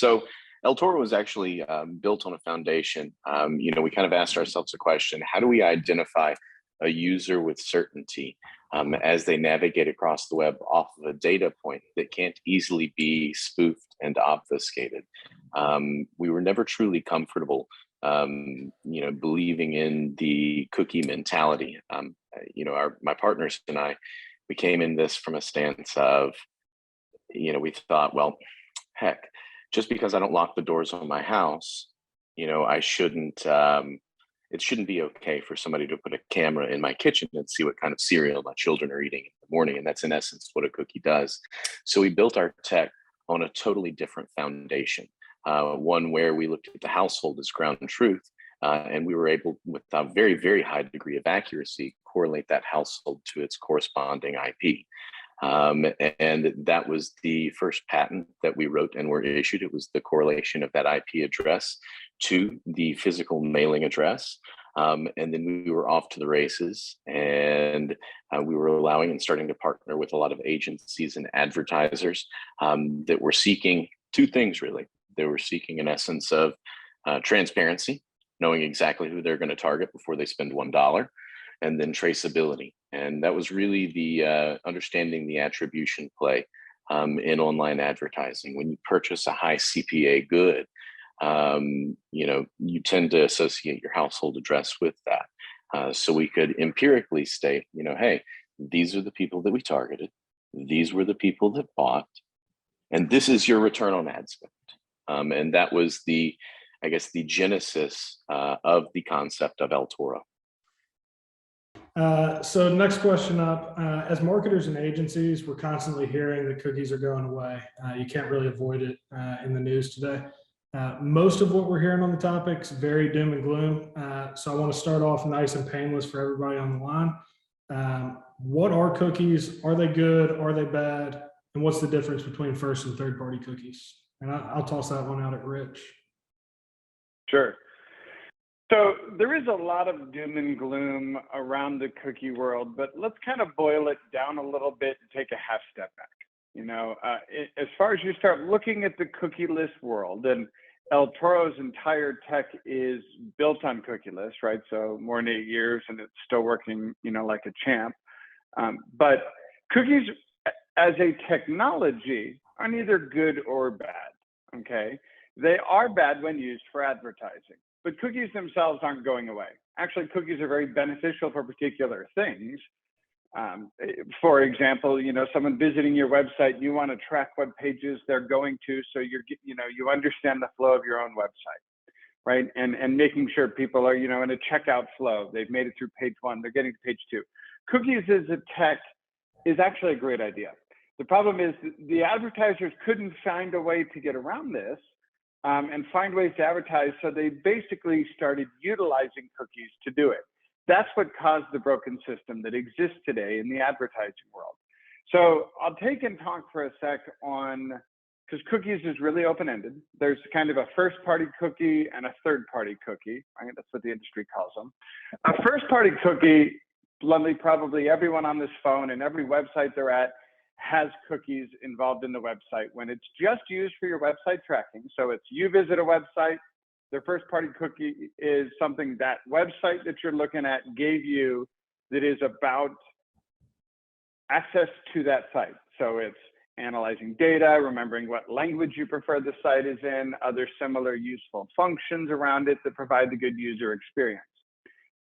So El Toro was actually built on a foundation. We kind of asked ourselves a question: how do we identify a user with certainty as they navigate across the web off of a data point that can't easily be spoofed and obfuscated? We were never truly comfortable, believing in the cookie mentality. My partners and I, we came in this from a stance of, we thought, well, heck, just because I don't lock the doors on my house, I shouldn't, it shouldn't be okay for somebody to put a camera in my kitchen and see what kind of cereal my children are eating in the morning. And that's in essence what a cookie does. So we built our tech on a totally different foundation, one where we looked at the household as ground truth. And we were able, with a very, very high degree of accuracy, correlate that household to its corresponding IP. And that was the first patent that we wrote and were issued. It was the correlation of that IP address to the physical mailing address. And then we were off to the races, and we were allowing and starting to partner with a lot of agencies and advertisers that were seeking two things, really. They were seeking an essence of transparency, knowing exactly who they're going to target before they spend $1, and then traceability. And that was really the understanding the attribution play in online advertising. When you purchase a high CPA good, you tend to associate your household address with that. So we could empirically state, hey, these are the people that we targeted. These were the people that bought, and this is your return on ad spend. And that was the genesis of the concept of El Toro. So next question up, as marketers and agencies, we're constantly hearing that cookies are going away. You can't really avoid it in the news today. Most of what we're hearing on the topic is very doom and gloom. So I want to start off nice and painless for everybody on the line. What are cookies? Are they good? Are they bad? And what's the difference between first and third party cookies? And I'll toss that one out at Rich. Sure. So there is a lot of doom and gloom around the cookie world, but let's kind of boil it down a little bit and take a half step back. As far as you start looking at the cookieless world, and El Toro's entire tech is built on cookieless, right? So more than 8 years, and it's still working, like a champ. But cookies as a technology are neither good or bad, okay? They are bad when used for advertising. But cookies themselves aren't going away. Actually, cookies are very beneficial for particular things. For example, someone visiting your website, you want to track what pages they're going to, so you understand the flow of your own website, right? And making sure people are, in a checkout flow. They've made it through page 1, they're getting to page 2. Cookies as a tech is actually a great idea. The problem is the advertisers couldn't find a way to get around this. And find ways to advertise, so they basically started utilizing cookies to do it. That's what caused the broken system that exists today in the advertising world. So I'll take and talk for a sec on, because cookies is really open-ended. There's kind of a first-party cookie and a third-party cookie, right? That's what the industry calls them. A first-party cookie, bluntly, probably everyone on this phone and every website they're at has cookies involved in the website when it's just used for your website tracking. So it's you visit a website, their first party cookie is something that website that you're looking at gave you that is about access to that site. So it's analyzing data, remembering what language you prefer the site is in, other similar useful functions around it that provide the good user experience.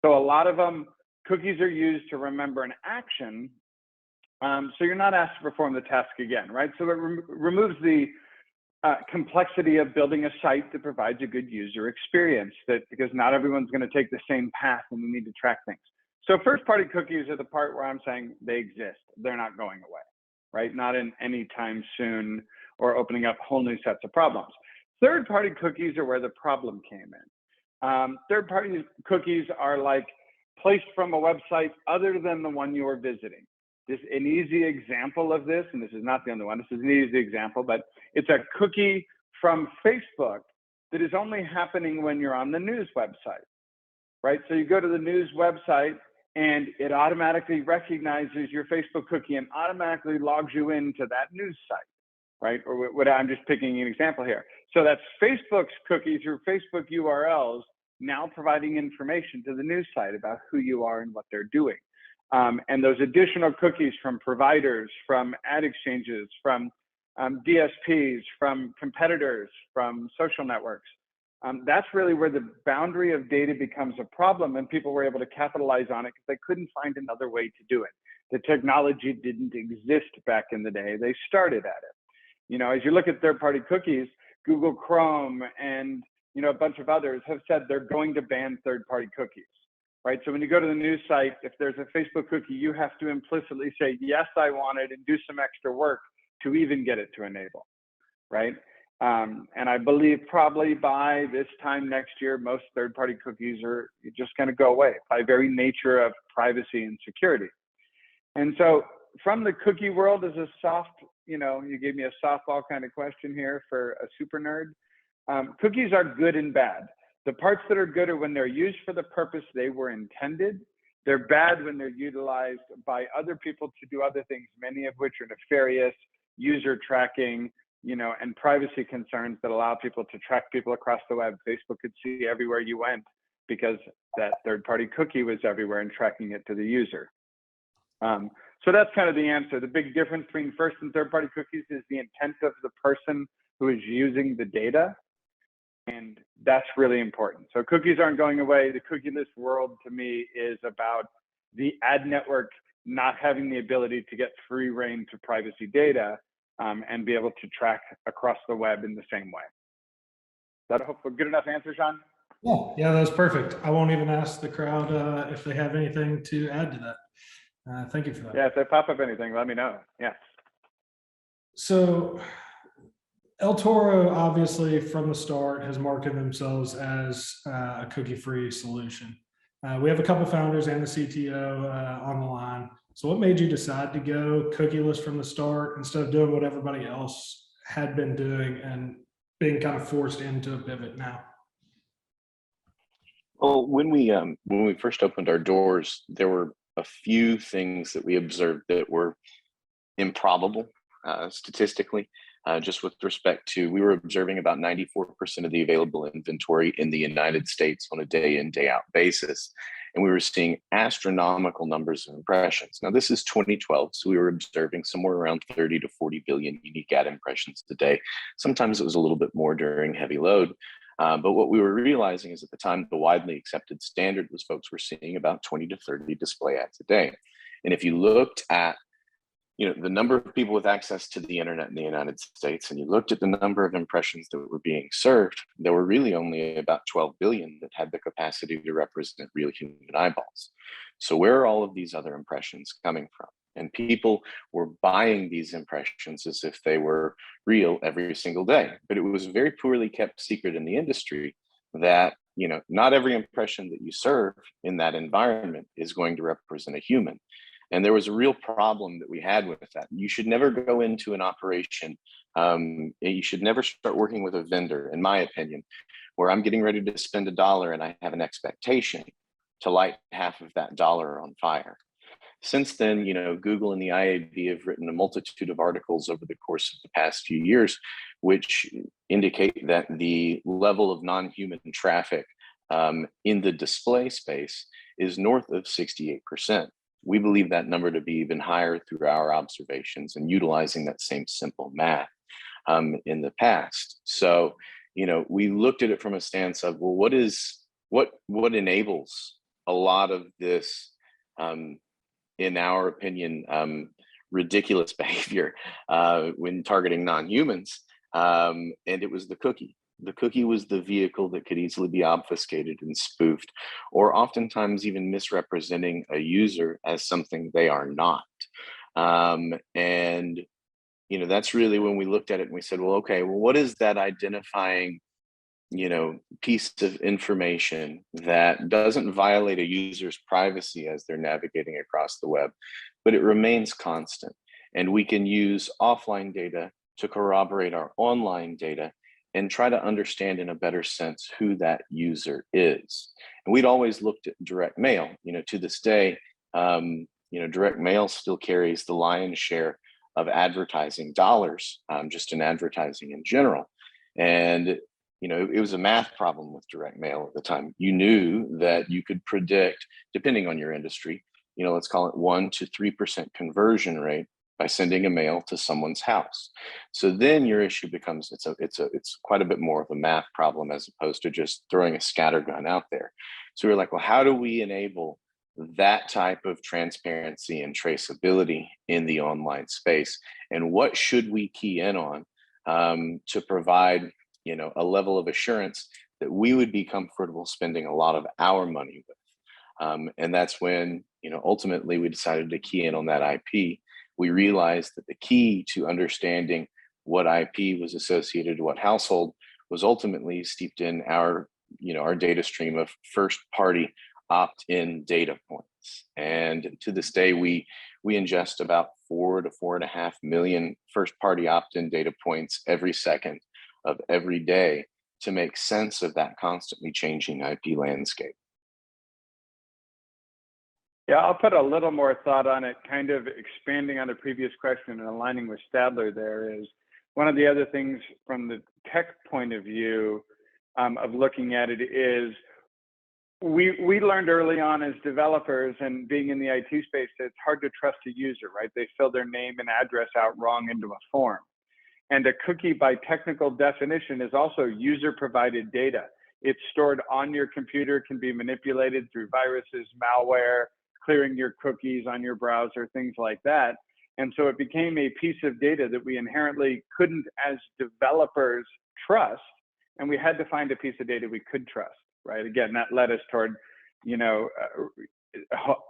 So a lot of them, cookies are used to remember an action. So you're not asked to perform the task again, right? So it removes the complexity of building a site that provides a good user experience, because not everyone's going to take the same path and you need to track things. So first party cookies are the part where I'm saying they exist. They're not going away, right? Not in any time soon, or opening up whole new sets of problems. Third party cookies are where the problem came in. Third party cookies are like placed from a website other than the one you're visiting. An easy example of this, and this is not the only one, this is an easy example, but it's a cookie from Facebook that is only happening when you're on the news website, right? So you go to the news website and it automatically recognizes your Facebook cookie and automatically logs you into that news site. right? Or what I'm just picking an example here. So that's Facebook's cookies through Facebook URLs now providing information to the news site about who you are and what they're doing. And those additional cookies from providers, from ad exchanges, from DSPs, from competitors, from social networks. That's really where the boundary of data becomes a problem, and people were able to capitalize on it because they couldn't find another way to do it. The technology didn't exist back in the day. They started at it. You know, as you look at third-party cookies, Google Chrome and a bunch of others have said they're going to ban third-party cookies, right? So when you go to the news site, if there's a Facebook cookie, you have to implicitly say, yes, I want it, and do some extra work to even get it to enable, right? And I believe probably by this time next year, most third-party cookies are just going to go away by very nature of privacy and security. And so from the cookie world as a soft, you gave me a softball kind of question here for a super nerd. Cookies are good and bad. The parts that are good are when they're used for the purpose they were intended. They're bad when they're utilized by other people to do other things, many of which are nefarious, user tracking, and privacy concerns that allow people to track people across the web. Facebook could see everywhere you went because that third-party cookie was everywhere and tracking it to the user. So that's kind of the answer. The big difference between first and third-party cookies is the intent of the person who is using the data. And that's really important. So cookies aren't going away. The cookieless world to me is about the ad network not having the ability to get free rein to privacy data and be able to track across the web in the same way. Is that a good enough answer, Sean? Yeah, that was perfect. I won't even ask the crowd if they have anything to add to that. Thank you for that. Yeah, if they pop up anything, let me know. Yeah. So El Toro, obviously, from the start, has marketed themselves as a cookie-free solution. We have a couple founders and the CTO on the line. So what made you decide to go cookieless from the start instead of doing what everybody else had been doing and being kind of forced into a pivot now? Well, when we first opened our doors, there were a few things that we observed that were improbable statistically. Just with respect to, we were observing about 94% of the available inventory in the United States on a day in, day out basis. And we were seeing astronomical numbers of impressions. Now, this is 2012, so we were observing somewhere around 30 to 40 billion unique ad impressions a day. Sometimes it was a little bit more during heavy load. But what we were realizing is at the time, the widely accepted standard was folks were seeing about 20 to 30 display ads a day. And if you looked at the number of people with access to the internet in the United States, and you looked at the number of impressions that were being served, there were really only about 12 billion that had the capacity to represent real human eyeballs. So where are all of these other impressions coming from? And people were buying these impressions as if they were real every single day. But it was a very poorly kept secret in the industry that not every impression that you serve in that environment is going to represent a human. And there was a real problem that we had with that. You should never go into an operation. You should never start working with a vendor, in my opinion, where I'm getting ready to spend $1 and I have an expectation to light half of that dollar on fire. Since then, Google and the IAB have written a multitude of articles over the course of the past few years, which indicate that the level of non-human traffic in the display space is north of 68%. We believe that number to be even higher through our observations and utilizing that same simple math in the past. So, we looked at it from a stance of, well, what enables a lot of this, in our opinion, ridiculous behavior when targeting non-humans? And it was the cookie. The cookie was the vehicle that could easily be obfuscated and spoofed, or oftentimes even misrepresenting a user as something they are not. And that's really when we looked at it and we said, well, okay, well, what is that identifying piece of information that doesn't violate a user's privacy as they're navigating across the web, but it remains constant? And we can use offline data to corroborate our online data and try to understand in a better sense who that user is. And we'd always looked at direct mail. To this day, direct mail still carries the lion's share of advertising dollars, just in advertising in general. And it was a math problem with direct mail at the time. You knew that you could predict, depending on your industry, let's call it 1 to 3% conversion rate by sending a mail to someone's house. So then your issue becomes it's quite a bit more of a math problem as opposed to just throwing a scattergun out there. So we're like, well, how do we enable that type of transparency and traceability in the online space? And what should we key in on to provide a level of assurance that we would be comfortable spending a lot of our money with? And that's when ultimately we decided to key in on that IP. We realized that the key to understanding what IP was associated to what household was ultimately steeped in our data stream of first party opt-in data points. And to this day, we ingest about 4 to 4.5 million first party opt-in data points every second of every day to make sense of that constantly changing IP landscape. Yeah, I'll put a little more thought on it, kind of expanding on the previous question and aligning with Stadler there is, one of the other things from the tech point of view of looking at it is, we learned early on as developers and being in the IT space that it's hard to trust a user, right? They fill their name and address out wrong into a form. And a cookie by technical definition is also user provided data. It's stored on your computer, can be manipulated through viruses, malware, clearing your cookies on your browser, things like that. And so it became a piece of data that we inherently couldn't as developers trust. And we had to find a piece of data we could trust, right? Again, that led us toward,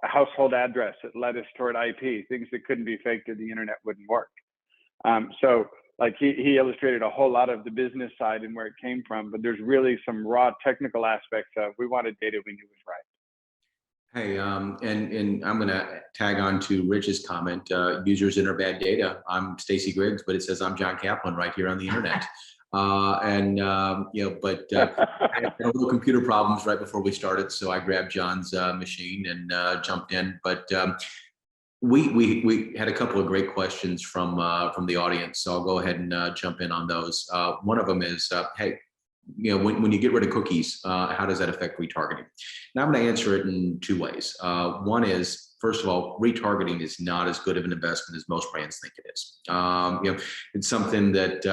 household address. It led us toward IP, things that couldn't be faked or the internet wouldn't work. So like he illustrated a whole lot of the business side and where it came from, but there's really some raw technical aspects of we wanted data we knew was right. Hey, and I'm going to tag on to Rich's comment. Users enter bad data. I'm Stacy Griggs, but it says I'm John Kaplan right here on the internet. I had a little computer problems right before we started, so I grabbed John's machine and jumped in. But we had a couple of great questions from the audience, so I'll go ahead and jump in on those. One of them is, hey, when you get rid of cookies, how does that affect retargeting? Now I'm going to answer it in 2 ways. One is, first of all, retargeting is not as good of an investment as most brands think it is. It's something that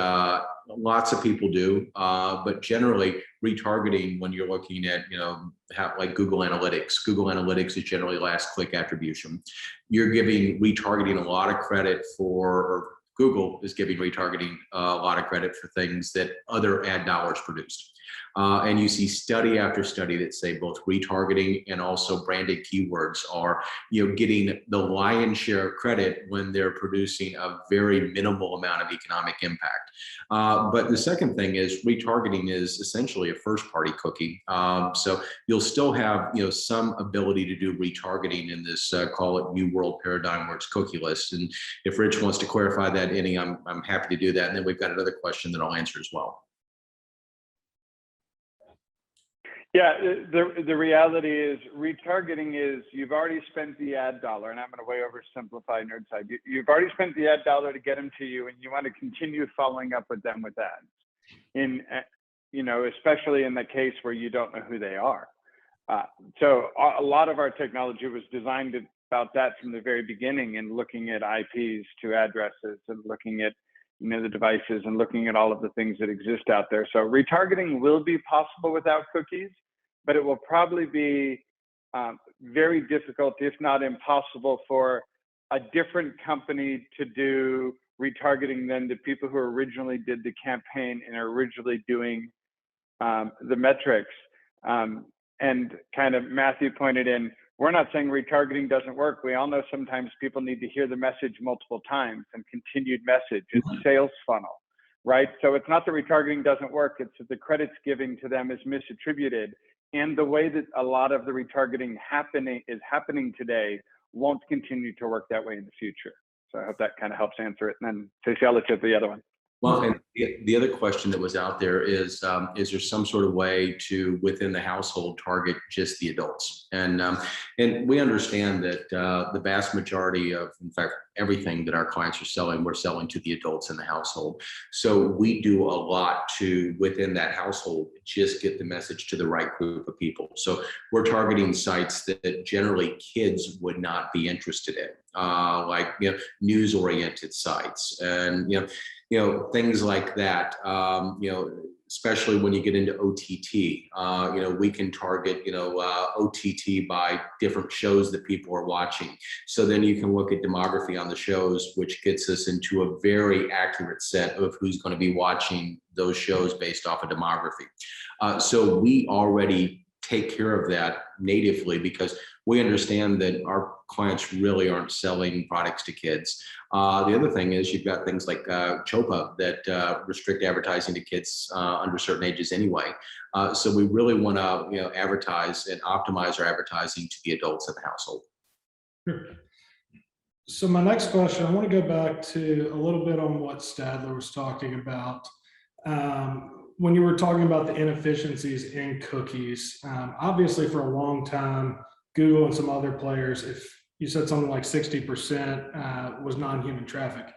lots of people do, but generally retargeting, when you're looking at, like Google Analytics is generally last click attribution. You're giving retargeting a lot of credit or Google is giving retargeting a lot of credit for things that other ad dollars produced. And you see study after study that say both retargeting and also branded keywords are, getting the lion's share of credit when they're producing a very minimal amount of economic impact. But the second thing is retargeting is essentially a first party cookie. So you'll still have, some ability to do retargeting in this, call it new world paradigm where it's cookieless. And if Rich wants to clarify that any, I'm happy to do that. And then we've got another question that I'll answer as well. Yeah, the reality is retargeting is you've already spent the ad dollar, and I'm going to way oversimplify nerd side. You've already spent the ad dollar to get them to you, and you want to continue following up with them with ads. Especially in the case where you don't know who they are. So a lot of our technology was designed about that from the very beginning, and looking at IPs to addresses and looking at the devices and looking at all of the things that exist out there. So retargeting will be possible without cookies, but it will probably be very difficult, if not impossible, for a different company to do retargeting than the people who originally did the campaign and are originally doing the metrics. And kind of Matthew pointed in, we're not saying retargeting doesn't work. We all know sometimes people need to hear the message multiple times, and continued message. It's sales funnel, right? So it's not that retargeting doesn't work. It's that the credit's giving to them is misattributed. And the way that a lot of the retargeting is happening today won't continue to work that way in the future. So I hope that kind of helps answer it. And then Stacey, I'll let you have the other one. Well, and the other question that was out there is there some sort of way to, within the household, target just the adults? And we understand that the vast majority of, in fact, everything that our clients are selling, we're selling to the adults in the household. So we do a lot to, within that household, just get the message to the right group of people. So we're targeting sites that generally kids would not be interested in, like, you know, news-oriented sites, and things like that. Especially when you get into OTT, we can target, OTT by different shows that people are watching. So then you can look at demography on the shows, which gets us into a very accurate set of who's going to be watching those shows based off of demography. So we already take care of that natively, because we understand that our clients really aren't selling products to kids. The other thing is, you've got things like CHOPA that restrict advertising to kids under certain ages anyway. So we really want to advertise and optimize our advertising to the adults in the household. Sure. So my next question, I want to go back to a little bit on what Stadler was talking about. When you were talking about the inefficiencies in cookies, obviously for a long time, Google and some other players, if you said something like 60% was non-human traffic,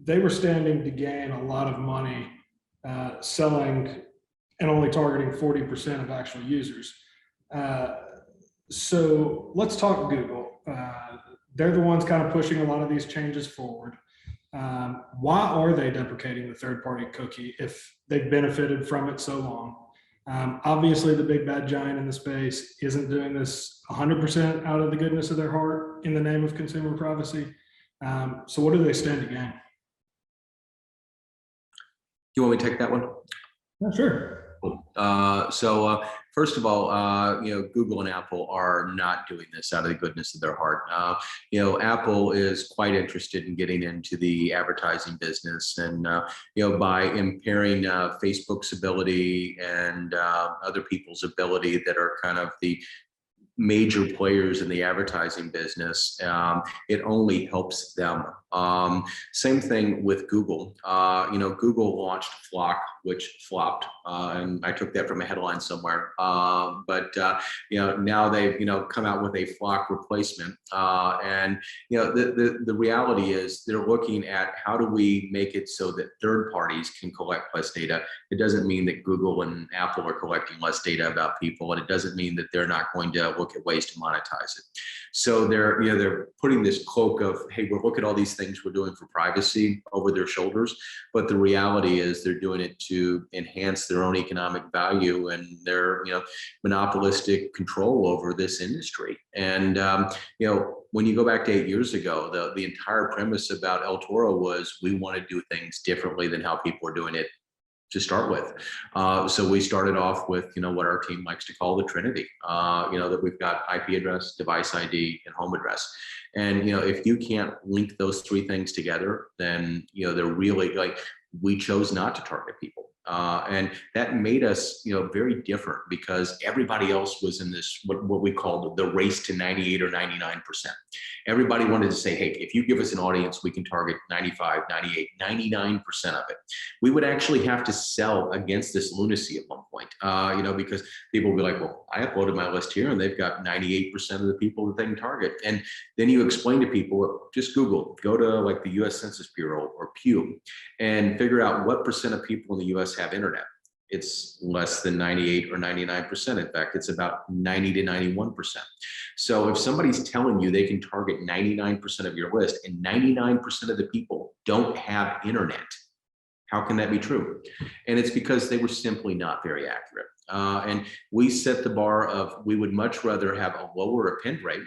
they were standing to gain a lot of money selling and only targeting 40% of actual users. So let's talk Google. They're the ones kind of pushing a lot of these changes forward. Why are they deprecating the third-party cookie if they've benefited from it so long? Obviously, the big bad giant in the space isn't doing this 100% out of the goodness of their heart in the name of consumer privacy. So what do they stand to gain? Do you want me to take that one? Yeah, sure. So first of all, Google and Apple are not doing this out of the goodness of their heart. Apple is quite interested in getting into the advertising business, and by impairing Facebook's ability and other people's ability that are kind of the major players in the advertising business, it only helps them. Same thing with Google. Google launched Flock, which flopped, and I took that from a headline somewhere. But now they've come out with a Flock replacement, and the reality is they're looking at how do we make it so that third parties can collect less data. It doesn't mean that Google and Apple are collecting less data about people, and it doesn't mean that they're not going to look at ways to monetize it. So they're putting this cloak of, hey, we'll look at all these things we're doing for privacy over their shoulders, but the reality is they're doing it to enhance their own economic value and their monopolistic control over this industry. And when you go back to 8 years ago, the entire premise about El Toro was we want to do things differently than how people are doing it to start with. So we started off with, what our team likes to call the Trinity, that we've got IP address, device ID, and home address. And, if you can't link those three things together, then, they're really we chose not to target people. And that made us, very different, because everybody else was in this, what we called the race to 98 or 99%. Everybody wanted to say, hey, if you give us an audience, we can target 95, 98, 99% of it. We would actually have to sell against this lunacy at one point, because people would be like, well, I uploaded my list here and they've got 98% of the people that they can target. And then you explain to people, just Google, go to like the US Census Bureau or Pew and figure out what percent of people in the US have internet. It's less than 98 or 99%. In fact, it's about 90 to 91%. So if somebody's telling you they can target 99% of your list and 99% of the people don't have internet, how can that be true? And it's because they were simply not very accurate. And we set the bar of, we would much rather have a lower append rate,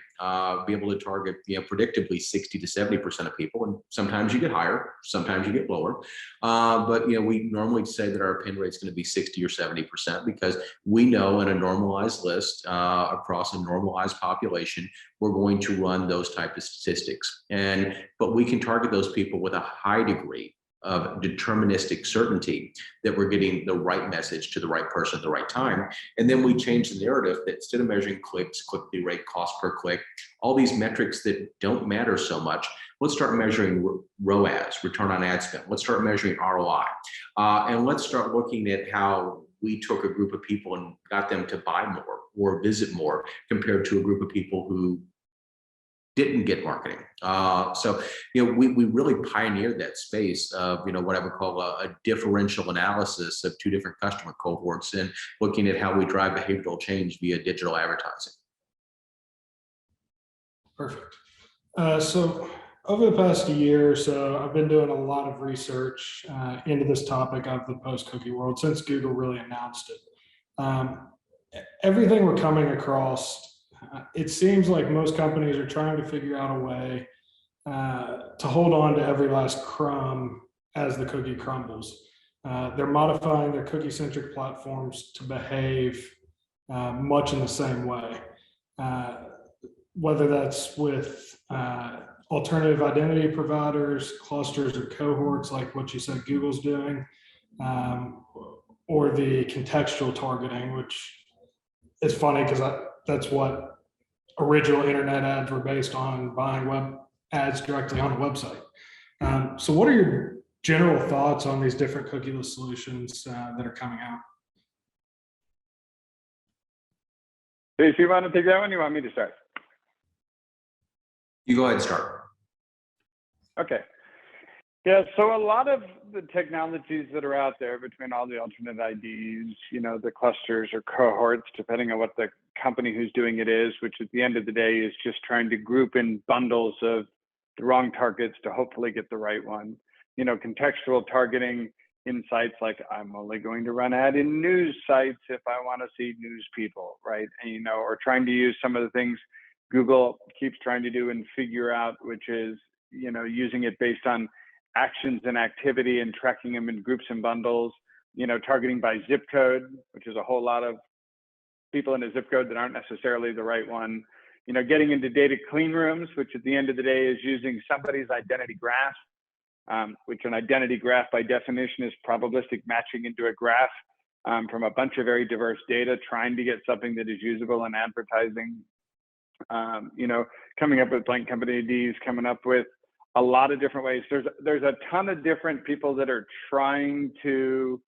be able to target, predictably 60 to 70% of people. And sometimes you get higher, sometimes you get lower. But, we normally say that our append rate is going to be 60 or 70%, because we know in a normalized list across a normalized population, we're going to run those type of statistics. But we can target those people with a high degree deterministic certainty that we're getting the right message to the right person at the right time. And then we change the narrative that instead of measuring clicks, click-through rate, cost per click, all these metrics that don't matter so much, let's start measuring ROAS, return on ad spend. Let's start measuring ROI. And let's start looking at how we took a group of people and got them to buy more or visit more compared to a group of people who didn't get marketing. So, we really pioneered that space of, what I would call a differential analysis of two different customer cohorts and looking at how we drive behavioral change via digital advertising. Perfect. So over the past year or so, I've been doing a lot of research into this topic of the post-cookie world since Google really announced it. Everything we're coming across, it seems like most companies are trying to figure out a way to hold on to every last crumb as the cookie crumbles. They're modifying their cookie-centric platforms to behave much in the same way, whether that's with alternative identity providers, clusters or cohorts like what you said Google's doing, or the contextual targeting, which is funny because that's what original internet ads were based on, buying web ads directly on a website. So what are your general thoughts on these different cookieless solutions that are coming out? If you want to take that one, you want me to start? You go ahead and start. Okay. Yeah, so a lot of the technologies that are out there between all the alternate IDs, the clusters or cohorts, depending on what the company who's doing it is, which at the end of the day is just trying to group in bundles of the wrong targets to hopefully get the right one. Contextual targeting insights like I'm only going to run ad in news sites if I want to see news people, right? And, or trying to use some of the things Google keeps trying to do and figure out, which is, using it based on actions and activity and tracking them in groups and bundles, targeting by zip code, which is a whole lot of people in a zip code that aren't necessarily the right one, getting into data clean rooms, which at the end of the day is using somebody's identity graph, which an identity graph by definition is probabilistic matching into a graph from a bunch of very diverse data, trying to get something that is usable in advertising, coming up with blank company IDs, coming up with a lot of different ways. There's a ton of different people that are trying to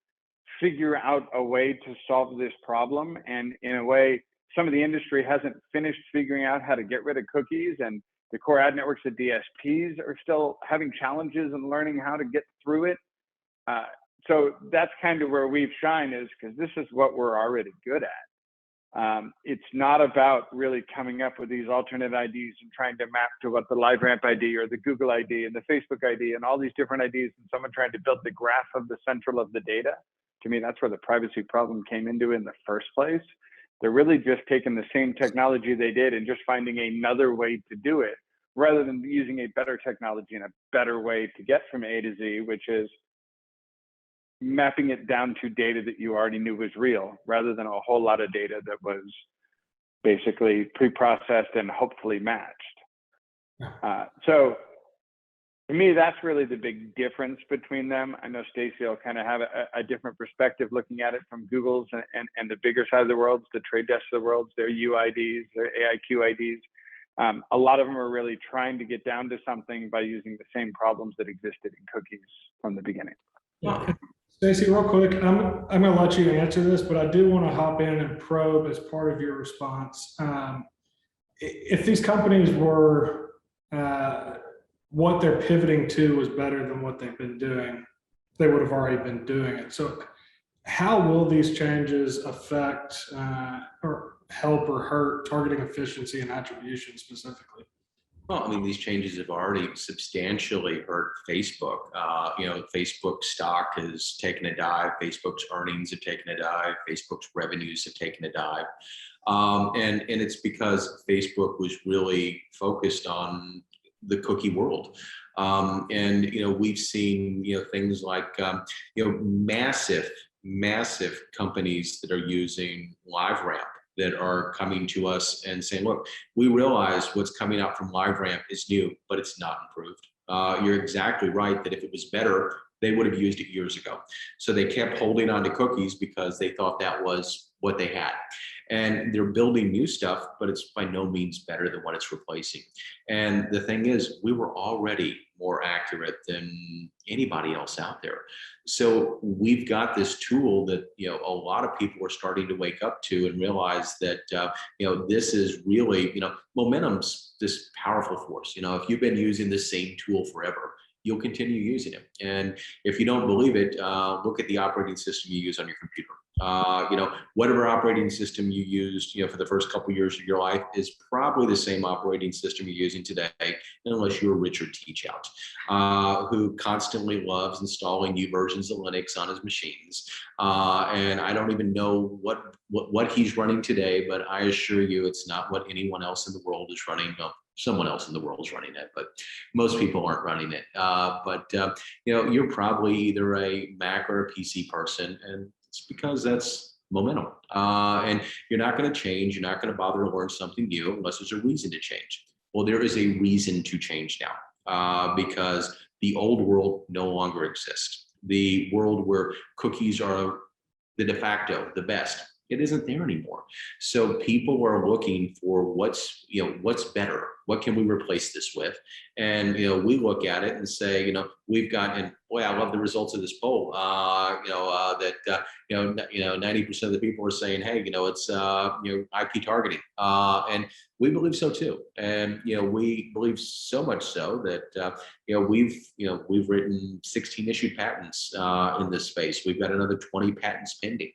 figure out a way to solve this problem. And in a way, some of the industry hasn't finished figuring out how to get rid of cookies, and the core ad networks, the DSPs, are still having challenges in learning how to get through it. So that's kind of where we've shined, is because this is what we're already good at. It's not about really coming up with these alternate IDs and trying to map to what the LiveRamp ID or the Google ID and the Facebook ID and all these different IDs, and someone trying to build the graph of the central of the data. To me, that's where the privacy problem came into in the first place. They're really just taking the same technology they did and just finding another way to do it, rather than using a better technology and a better way to get from A to Z, which is mapping it down to data that you already knew was real, rather than a whole lot of data that was basically pre-processed and hopefully matched. So to me, that's really the big difference between them. I know Stacy will kind of have a different perspective looking at it from Google's and the bigger side of the world, the trade desks of the world, their UIDs, their AIQ IDs. A lot of them are really trying to get down to something by using the same problems that existed in cookies from the beginning. Yeah. Stacy, real quick, I'm going to let you answer this, but I do want to hop in and probe as part of your response. If these companies were, what they're pivoting to was better than what they've been doing, they would have already been doing it. So how will these changes affect or help or hurt targeting efficiency and attribution specifically? Well, I mean, these changes have already substantially hurt Facebook. Facebook stock has taken a dive. Facebook's earnings have taken a dive. Facebook's revenues have taken a dive. And it's because Facebook was really focused on the cookie world. We've seen, things like, massive companies that are using LiveRamp that are coming to us and saying, look, we realize what's coming out from LiveRamp is new, but it's not improved. You're exactly right that if it was better, they would have used it years ago. So they kept holding on to cookies because they thought that was what they had. And they're building new stuff, but it's by no means better than what it's replacing. And the thing is, we were already more accurate than anybody else out there. So we've got this tool that, you know, a lot of people are starting to wake up to and realize that, you know, this is really, you know, momentum's this powerful force. You know, if you've been using the same tool forever, you'll continue using it. And if you don't believe it, look at the operating system you use on your computer. You know, whatever operating system you used, you know, for the first couple of years of your life is probably the same operating system you're using today, unless you're Richard Teachout, who constantly loves installing new versions of Linux on his machines. And I don't even know what he's running today, but I assure you it's not what anyone else in the world is running. No, someone else in the world is running it, but most people aren't running it. You know, you're probably either a Mac or a PC person, and it's because that's momentum. And you're not going to change. You're not going to bother to learn something new unless there's a reason to change. Well, there is a reason to change now, because the old world no longer exists. The world where cookies are the de facto, the best, it isn't there anymore. So people are looking for what's better. What can we replace this with? And, you know, we look at it and say, you know, we've got, and boy, I love the results of this poll. 90% of the people are saying, hey, you know, it's, IP targeting. And we believe so too. And, you know, we believe so much so that, we've written 16 issued patents in this space. We've got another 20 patents pending.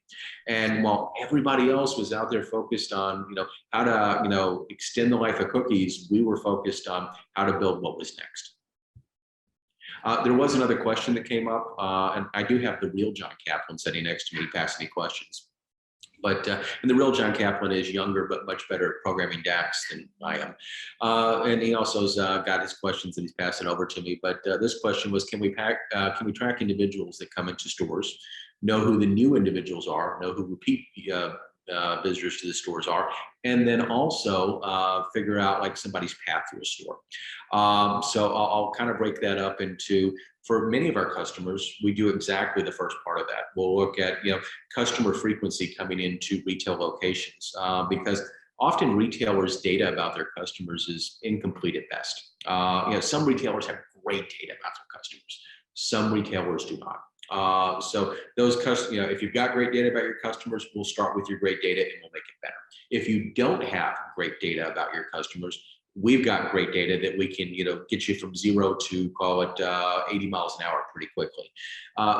And while everybody else was out there focused on, you know, how to, you know, extend the life of cookies, we were focused on how to build what was next. There was another question that came up, and I do have the real John Kaplan sitting next to me to pass any questions. But and the real John Kaplan is younger, but much better at programming DAX than I am. And he also's got his questions and he's passing over to me. But this question was, can we track individuals that come into stores, know who the new individuals are, know who repeat visitors to the stores are, and then also figure out like somebody's path through a store. So I'll kind of break that up into, for many of our customers, we do exactly the first part of that. We'll look at, you know, customer frequency coming into retail locations, because often retailers' data about their customers is incomplete at best. You know, some retailers have great data about their customers. Some retailers do not. So those customers, you know, if you've got great data about your customers, we'll start with your great data and we'll make it better. If you don't have great data about your customers, we've got great data that we can, you know, get you from 0 to call it 80 miles an hour pretty quickly.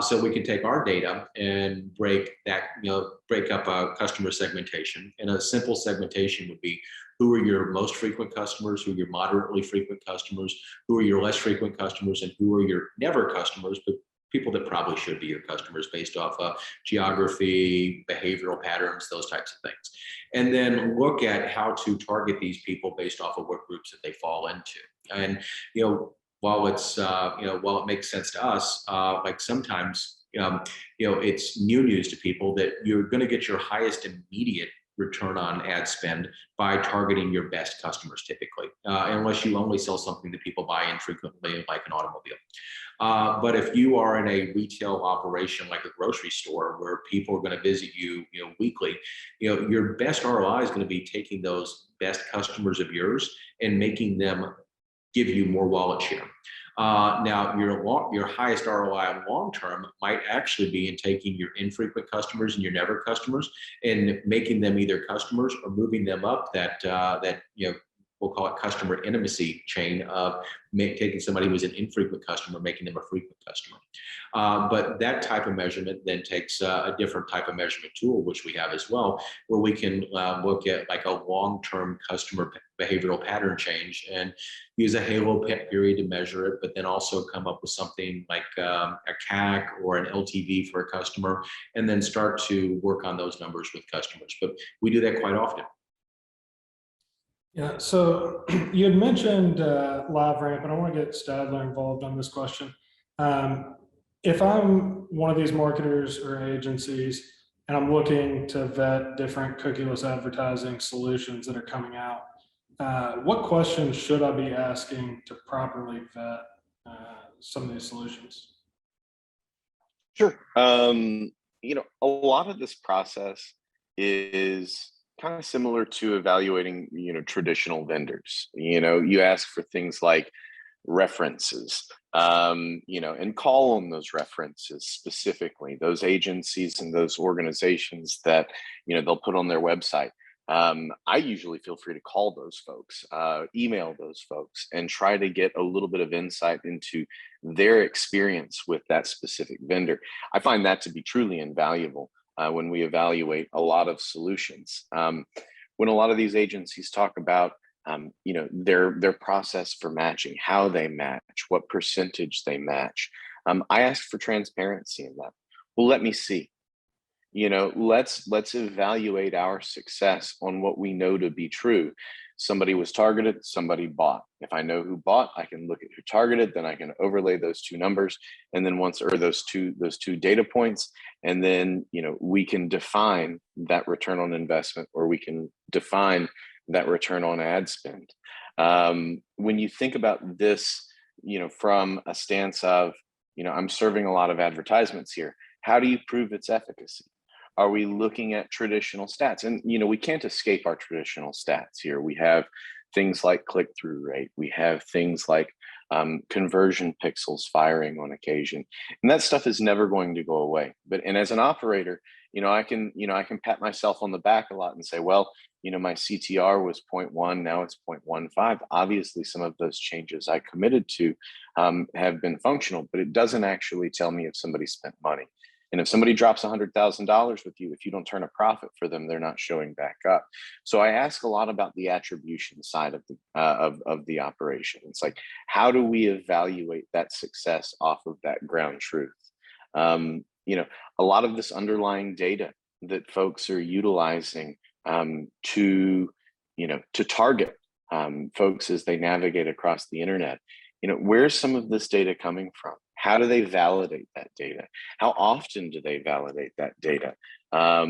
So we can take our data and break up a customer segmentation. And a simple segmentation would be, who are your most frequent customers, who are your moderately frequent customers, who are your less frequent customers, and who are your never customers, but people that probably should be your customers based off of geography, behavioral patterns, those types of things. And then look at how to target these people based off of what groups that they fall into. And, you know, while it makes sense to us, like sometimes, it's new news to people that you're going to get your highest immediate return on ad spend by targeting your best customers typically, unless you only sell something that people buy infrequently, like an automobile. But if you are in a retail operation like a grocery store where people are going to visit you, weekly, your best ROI is going to be taking those best customers of yours and making them give you more wallet share. Now, your highest ROI long term might actually be in taking your infrequent customers and your never customers and making them either customers or moving them up that we'll call it customer intimacy chain of taking somebody who was an infrequent customer, making them a frequent customer. But that type of measurement then takes a different type of measurement tool, which we have as well, where we can look at like a long-term customer behavioral pattern change and use a halo period to measure it, but then also come up with something like a CAC or an LTV for a customer, and then start to work on those numbers with customers. But we do that quite often. Yeah, so you had mentioned LiveRamp, and I want to get Stadler involved on this question. If I'm one of these marketers or agencies and I'm looking to vet different cookieless advertising solutions that are coming out, what questions should I be asking to properly vet some of these solutions? Sure. A lot of this process is kind of similar to evaluating, traditional vendors. You ask for things like references, and call on those references specifically, those agencies and those organizations that, they'll put on their website. I usually feel free to call those folks, email those folks, and try to get a little bit of insight into their experience with that specific vendor. I find that to be truly invaluable when we evaluate a lot of solutions. When a lot of these agencies talk about their process for matching, how they match, what percentage they match, I ask for transparency in that. Well, let me see. Let's evaluate our success on what we know to be true. Somebody was targeted, somebody bought. If I know who bought, I can look at who targeted, then I can overlay those two numbers, and then those two data points, and then we can define that return on investment, or we can define that return on ad spend. When you think about this, from a stance of, I'm serving a lot of advertisements here. How do you prove its efficacy? Are we looking at traditional stats? And, we can't escape our traditional stats here. We have things like click-through rate. We have things like conversion pixels firing on occasion. And that stuff is never going to go away. And as an operator, I can pat myself on the back a lot and say, well, my CTR was 0.1, now it's 0.15. Obviously, some of those changes I committed to have been functional, but it doesn't actually tell me if somebody spent money. And if somebody drops $100,000 with you, if you don't turn a profit for them, they're not showing back up. So I ask a lot about the attribution side of the operation. It's like, how do we evaluate that success off of that ground truth? A lot of this underlying data that folks are utilizing to target folks as they navigate across the internet. Where's some of this data coming from? How do they validate that data? How often do they validate that data? How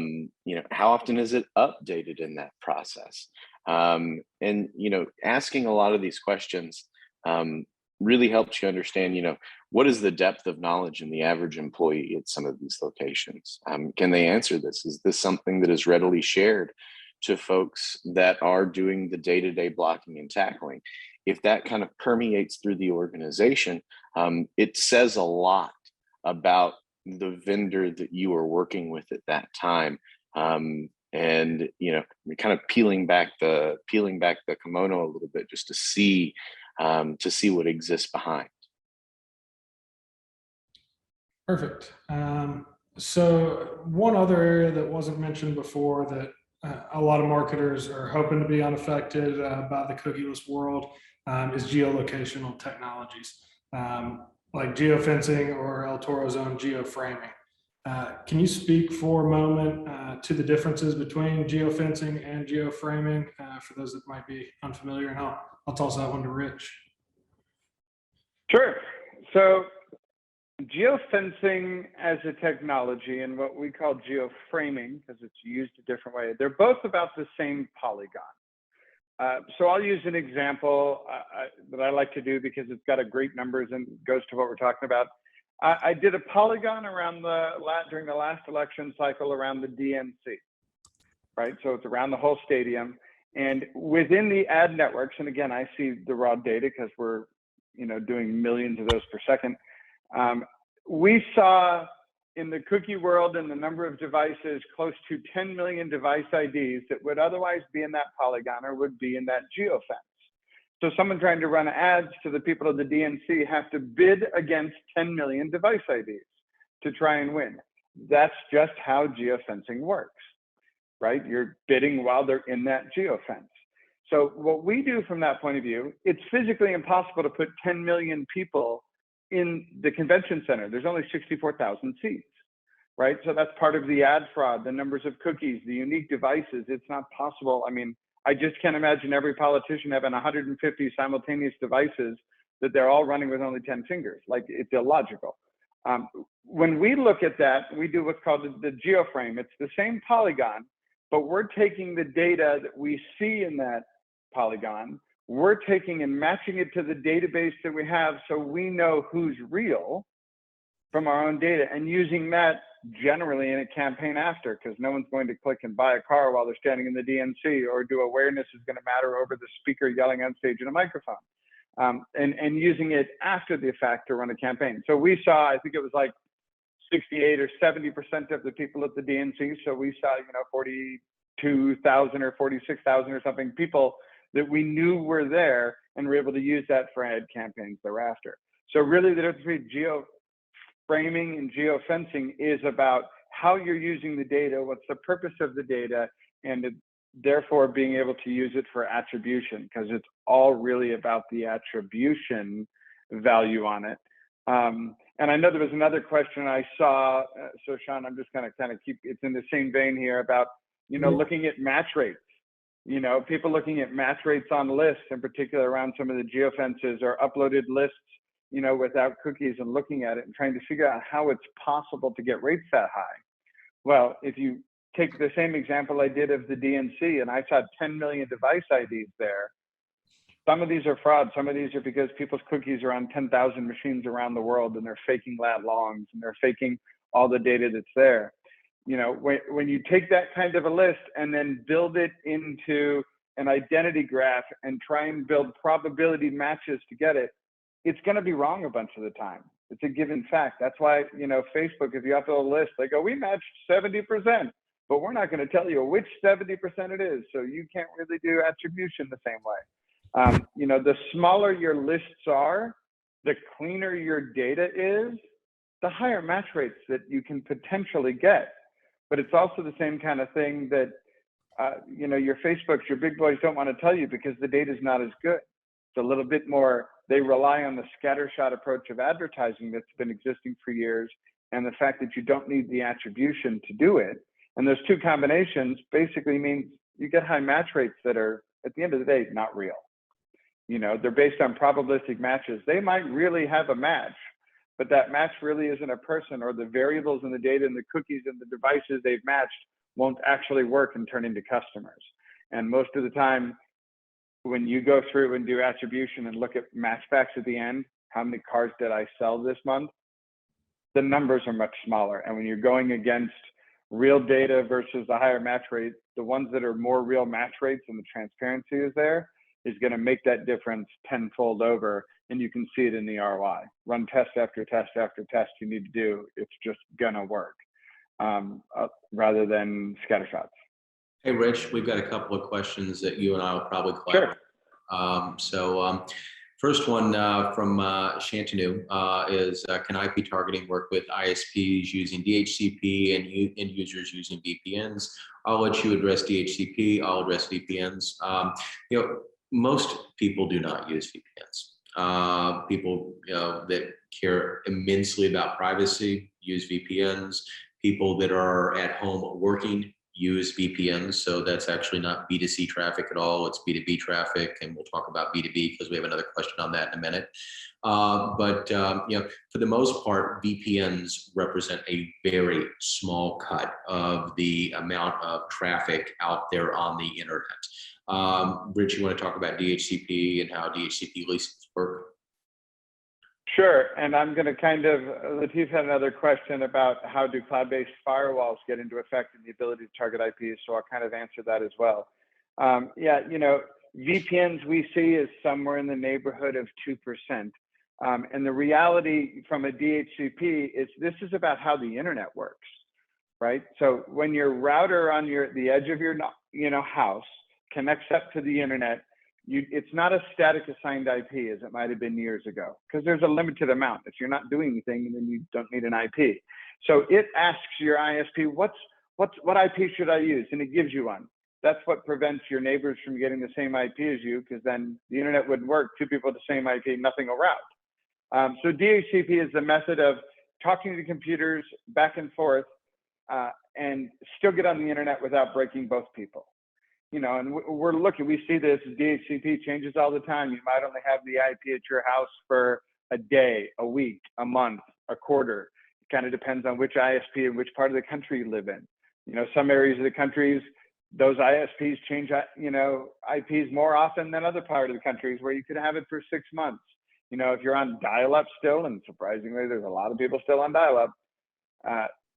often is it updated in that process? And asking a lot of these questions really helps you understand, what is the depth of knowledge in the average employee at some of these locations? Can they answer this? Is this something that is readily shared to folks that are doing the day-to-day blocking and tackling? If that kind of permeates through the organization, it says a lot about the vendor that you are working with at that time. And kind of peeling back the kimono a little bit, just to see what exists behind. Perfect. So one other area that wasn't mentioned before that a lot of marketers are hoping to be unaffected by the cookieless world is geolocational technologies, like geofencing or El Toro's own geoframing. Can you speak for a moment to the differences between geofencing and geoframing for those that might be unfamiliar? And I'll toss that one to Rich. Sure. So geofencing as a technology and what we call geoframing, because it's used a different way, they're both about the same polygon. So I'll use an example that I like to do because it's got a great numbers and goes to what we're talking about. I did a polygon around during the last election cycle around the DNC, right? So it's around the whole stadium, and within the ad networks. And again, I see the raw data because we're doing millions of those per second. We saw in the cookie world and the number of devices close to 10 million device IDs that would otherwise be in that polygon or would be in that geofence. So someone trying to run ads to the people of the DNC have to bid against 10 million device IDs to try and win. That's just how geofencing works, right? You're bidding while they're in that geofence. So what we do from that point of view, it's physically impossible to put 10 million people in the convention center. There's only 64,000 seats, right? So that's part of the ad fraud, the numbers of cookies, the unique devices. It's not possible. I mean, I just can't imagine every politician having 150 simultaneous devices that they're all running with only 10 fingers. Like, it's illogical. When we look at that, we do what's called the geoframe. It's the same polygon, but we're taking the data that we see in that polygon, we're taking and matching it to the database that we have, so we know who's real, from our own data and using that generally in a campaign after, because no one's going to click and buy a car while they're standing in the DNC or do awareness is going to matter over the speaker yelling on stage in a microphone. And using it after the fact to run a campaign. So we saw, I think it was like 68 or 70% of the people at the DNC. So we saw, 42,000 or 46,000 or something people that we knew were there, and were able to use that for ad campaigns thereafter. So really the difference between geo-framing and geofencing is about how you're using the data, what's the purpose of the data, and therefore being able to use it for attribution, because it's all really about the attribution value on it. And I know there was another question I saw, so Sean, I'm just going to kind of keep, it's in the same vein here about, looking at match rates. People looking at match rates on lists, in particular around some of the geofences or uploaded lists, without cookies, and looking at it and trying to figure out how it's possible to get rates that high. Well, if you take the same example I did of the DNC, and I saw 10 million device IDs there. Some of these are fraud. Some of these are because people's cookies are on 10,000 machines around the world, and they're faking lat longs, and they're faking all the data that's there. When you take that kind of a list and then build it into an identity graph and try and build probability matches to get it, it's going to be wrong a bunch of the time. It's a given fact. That's why, Facebook, if you upload a list, they go, we matched 70%, but we're not going to tell you which 70% it is. So you can't really do attribution the same way. The smaller your lists are, the cleaner your data is, the higher match rates that you can potentially get. But it's also the same kind of thing that, your Facebooks, your big boys don't want to tell you because the data is not as good. It's a little bit more, they rely on the scattershot approach of advertising that's been existing for years, and the fact that you don't need the attribution to do it. And those two combinations basically means you get high match rates that are, at the end of the day, not real. They're based on probabilistic matches. They might really have a match, but that match really isn't a person, or the variables in the data and the cookies and the devices they've matched won't actually work and turn into customers. And most of the time, when you go through and do attribution and look at matchbacks at the end, how many cars did I sell this month? The numbers are much smaller. And when you're going against real data versus the higher match rate, the ones that are more real match rates and the transparency is there is going to make that difference tenfold over. And you can see it in the ROI. Run test after test after test you need to do. It's just going to work rather than scattershots. Hey, Rich, we've got a couple of questions that you and I will probably collaborate. Sure. First one from Shantanu is, can IP targeting work with ISPs using DHCP and end users using VPNs? I'll let you address DHCP. I'll address VPNs. Most people do not use VPNs. People that care immensely about privacy use VPNs. People that are at home working use VPNs, so that's actually not B2C traffic at all. It's B2B traffic, and we'll talk about B2B because we have another question on that in a minute. But for the most part, VPNs represent a very small cut of the amount of traffic out there on the internet. Rich, you want to talk about DHCP and how DHCP leases work? Sure, and I'm going to Latif had another question about how do cloud-based firewalls get into effect and the ability to target IPs, so I'll kind of answer that as well. VPNs we see is somewhere in the neighborhood of 2%. And the reality from a DHCP is this is about how the internet works, right? So when your router on the edge of your house connects up to the internet, it's not a static assigned IP as it might have been years ago, because there's a limited amount. If you're not doing anything, then you don't need an IP. So it asks your ISP, what IP should I use? And it gives you one. That's what prevents your neighbors from getting the same IP as you, because then the internet wouldn't work. Two people with the same IP, nothing will route. So DHCP is the method of talking to computers back and forth and still get on the internet without breaking both people. And we see this DHCP changes all the time. You might only have the IP at your house for a day, a week, a month, a quarter. It kind of depends on which ISP and which part of the country you live in. Some areas of the countries, those ISPs change, IPs more often than other parts of the countries where you could have it for 6 months. You know, if you're on dial-up still, and surprisingly, there's a lot of people still on dial-up,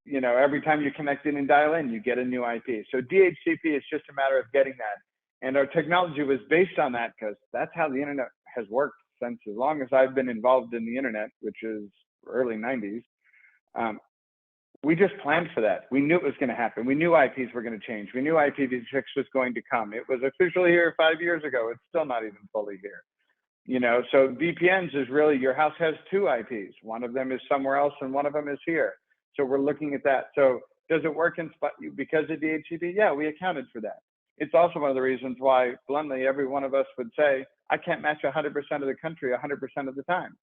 you know, every time you connect in and dial in, you get a new IP. So DHCP is just a matter of getting that. And our technology was based on that because that's how the internet has worked since as long as I've been involved in the internet, which is early 90s. We just planned for that. We knew it was going to happen. We knew IPs were going to change. We knew IPv6 was going to come. It was officially here 5 years ago. It's still not even fully here. You know, so VPNs is really, your house has two IPs. One of them is somewhere else and one of them is here. So we're looking at that. So does it work in because of DHCP? Yeah, we accounted for that. It's also one of the reasons why, bluntly, every one of us would say, I can't match 100% of the country 100% of the time,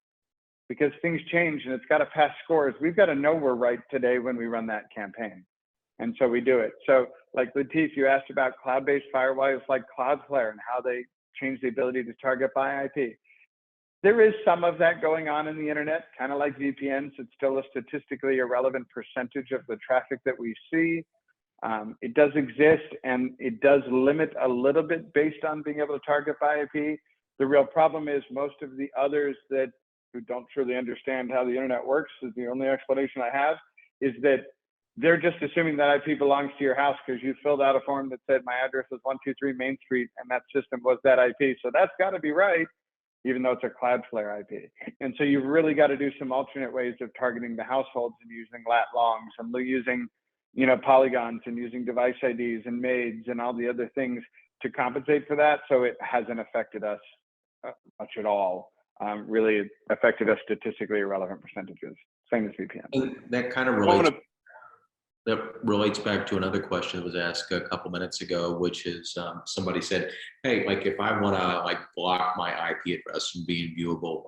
because things change and it's got to pass scores. We've got to know we're right today when we run that campaign. And so we do it. So like Latif, you asked about cloud-based firewalls like Cloudflare and how they change the ability to target by IP. There is some of that going on in the internet, kind of like VPNs. It's still a statistically irrelevant percentage of the traffic that we see. It does exist, and it does limit a little bit based on being able to target by IP. The real problem is most of the others who don't truly understand how the internet works, is the only explanation I have, is that they're just assuming that IP belongs to your house because you filled out a form that said my address is 123 Main Street and that system was that IP. So that's got to be right, even though it's a Cloudflare IP. And so you've really got to do some alternate ways of targeting the households and using lat longs and using, you know, polygons and using device IDs and MAIDs and all the other things to compensate for that. So it hasn't affected us much at all. Really it affected us statistically irrelevant percentages, same as VPN. And that kind of relates back to another question that was asked a couple minutes ago, which is somebody said, hey, like if I want to like block my IP address from being viewable,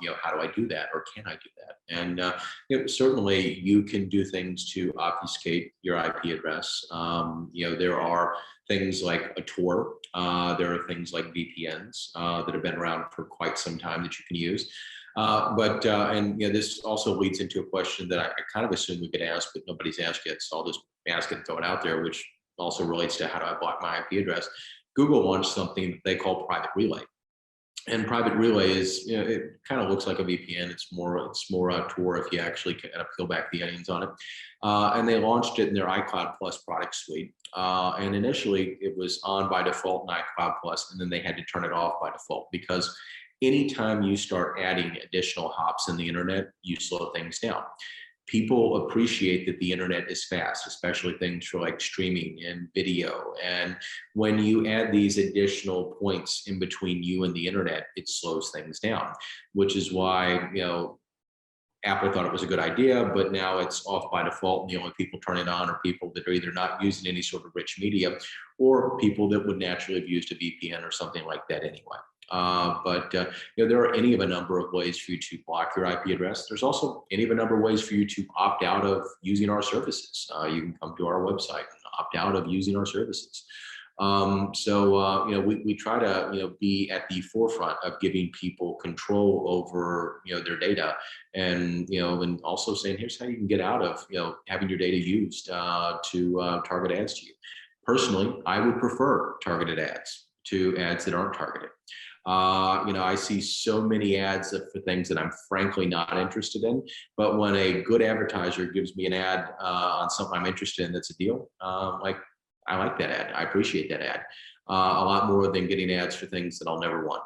you know, how do I do that, or can I do that? And you know, certainly you can do things to obfuscate your IP address. You know, there are things like a Toro, there are things like VPNs that have been around for quite some time that you can use. And you know, this also leads into a question that I kind of assume we could ask, but nobody's asked yet. So I'll just ask it and throw it out there, which also relates to how do I block my IP address. Google launched something that they call Private Relay. And Private Relay is, you know, it kind of looks like a VPN. It's more a Tor if you actually kind of peel back the onions on it. And they launched it in their iCloud Plus product suite. And initially it was on by default in iCloud Plus, and then they had to turn it off by default because anytime you start adding additional hops in the internet, you slow things down. People appreciate that the internet is fast, especially things for like streaming and video. And when you add these additional points in between you and the internet, it slows things down, which is why, you know, Apple thought it was a good idea, but now it's off by default. And the only people turn it on are people that are either not using any sort of rich media or people that would naturally have used a VPN or something like that anyway. You know, there are any of a number of ways for you to block your IP address. There's also any of a number of ways for you to opt out of using our services. You can come to our website and opt out of using our services. You know, we try to, you know, be at the forefront of giving people control over, you know, their data, and, you know, and also saying, here's how you can get out of, you know, having your data used to target ads to you. Personally, I would prefer targeted ads to ads that aren't targeted. You know, I see so many ads for things that I'm frankly not interested in, but when a good advertiser gives me an ad on something I'm interested in that's a deal, like I like that ad. I appreciate that ad a lot more than getting ads for things that I'll never want.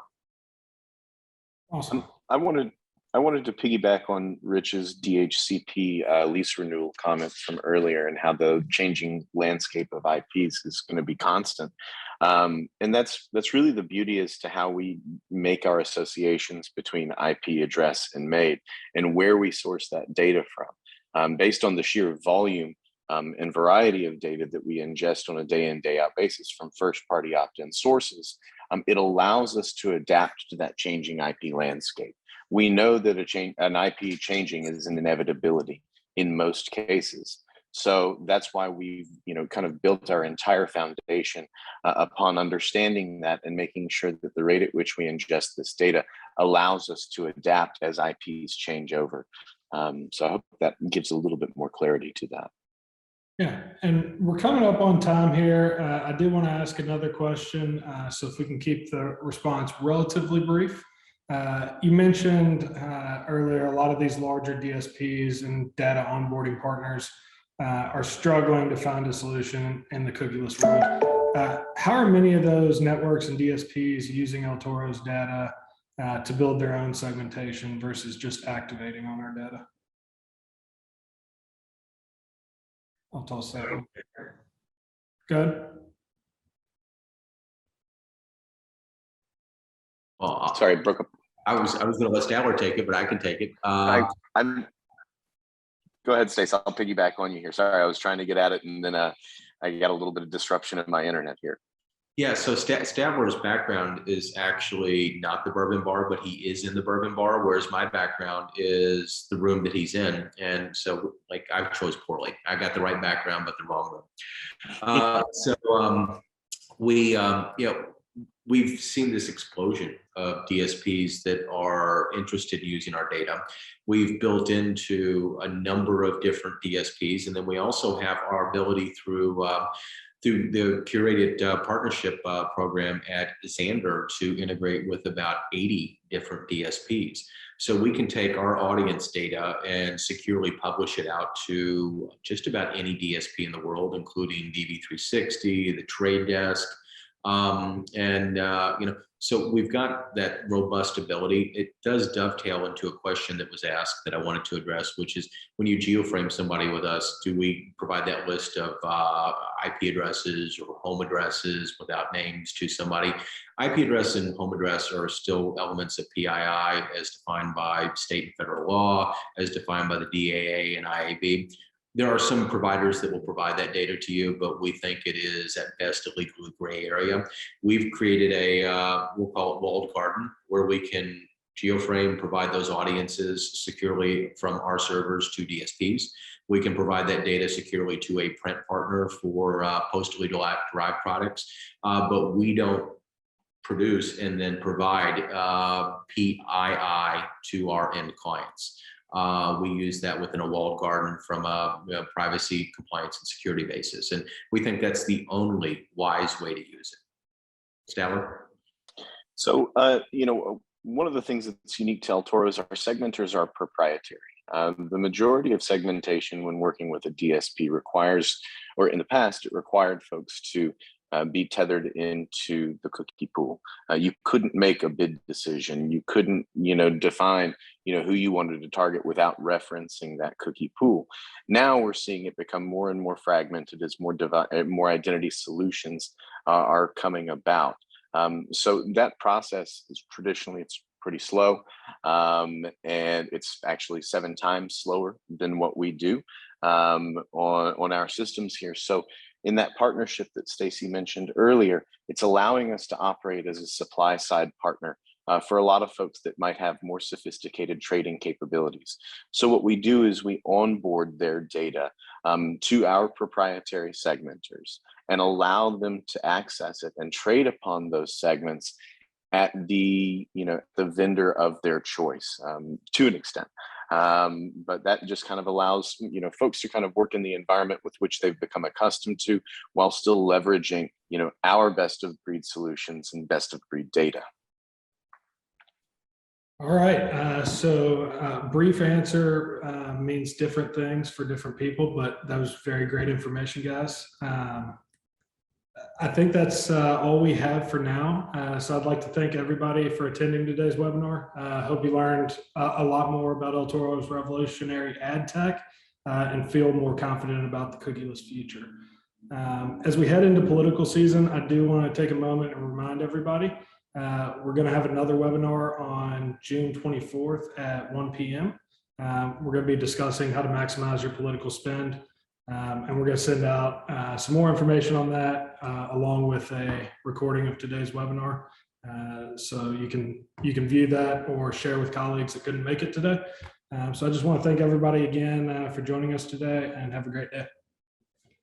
Awesome. I wanted to piggyback on Rich's DHCP lease renewal comments from earlier, and how the changing landscape of IPs is going to be constant. And that's really the beauty as to how we make our associations between IP address and MAID, and where we source that data from, based on the sheer volume and variety of data that we ingest on a day in, day out basis from first party opt-in sources. It allows us to adapt to that changing IP landscape. We know that an IP changing is an inevitability in most cases. So that's why we've, you know, kind of built our entire foundation upon understanding that, and making sure that the rate at which we ingest this data allows us to adapt as IPs change over. So I hope that gives a little bit more clarity to that. Yeah, and we're coming up on time here. I do want to ask another question. So if we can keep the response relatively brief. You mentioned earlier a lot of these larger DSPs and data onboarding partners are struggling to find a solution in the cookieless world. How are many of those networks and DSPs using El Toro's data to build their own segmentation versus just activating on our data? I'll toss that one. Good. Well, sorry, broke up. I was going to let Statler take it, but I can take it. I'm. Go ahead, Stace. I'll piggyback on you here. Sorry, I was trying to get at it, and then I got a little bit of disruption in my internet here. Yeah, so Statler's background is actually not the bourbon bar, but he is in the bourbon bar, whereas my background is the room that he's in. And so, like, I chose poorly. I got the right background, but the wrong room. We've seen this explosion of DSPs that are interested in using our data. We've built into a number of different DSPs, and then we also have our ability through the curated partnership program at Xandr to integrate with about 80 different DSPs. So we can take our audience data and securely publish it out to just about any DSP in the world, including DV360, the Trade Desk. So we've got that robust ability. It does dovetail into a question that was asked that I wanted to address, which is when you geoframe somebody with us, do we provide that list of IP addresses or home addresses without names to somebody? IP address and home address are still elements of PII as defined by state and federal law, as defined by the DAA and IAB. There are some providers that will provide that data to you, but we think it is at best a legally gray area. We've created we'll call it walled garden, where we can geoframe, provide those audiences securely from our servers to DSPs. We can provide that data securely to a print partner for postally derived products, but we don't produce and then provide PII to our end clients. We use that within a walled garden from a privacy, compliance, and security basis. And we think that's the only wise way to use it. Statler? So, one of the things that's unique to El Toro is our segmenters are proprietary. The majority of segmentation when working with a DSP requires, or in the past, it required folks to be tethered into the cookie pool. You couldn't make a bid decision. You couldn't, define, who you wanted to target without referencing that cookie pool. Now we're seeing it become more and more fragmented as more identity solutions are coming about. So that process is traditionally, it's pretty slow, and it's actually 7 times slower than what we do on our systems here. So in that partnership that Stacy mentioned earlier, it's allowing us to operate as a supply side partner for a lot of folks that might have more sophisticated trading capabilities. So what we do is we onboard their data to our proprietary segmenters and allow them to access it and trade upon those segments at the vendor of their choice to an extent. But that just kind of allows folks to kind of work in the environment with which they've become accustomed to, while still leveraging our best of breed solutions and best of breed data. All right, so brief answer means different things for different people, but that was very great information, guys. I think that's all we have for now. So I'd like to thank everybody for attending today's webinar. I hope you learned a lot more about El Toro's revolutionary ad tech and feel more confident about the cookieless future. As we head into political season, I do want to take a moment and remind everybody, we're going to have another webinar on June 24th at 1 p.m. We're going to be discussing how to maximize your political spend. And we're going to send out some more information on that along with a recording of today's webinar. So you can view that or share with colleagues that couldn't make it today. So I just want to thank everybody again for joining us today, and have a great day.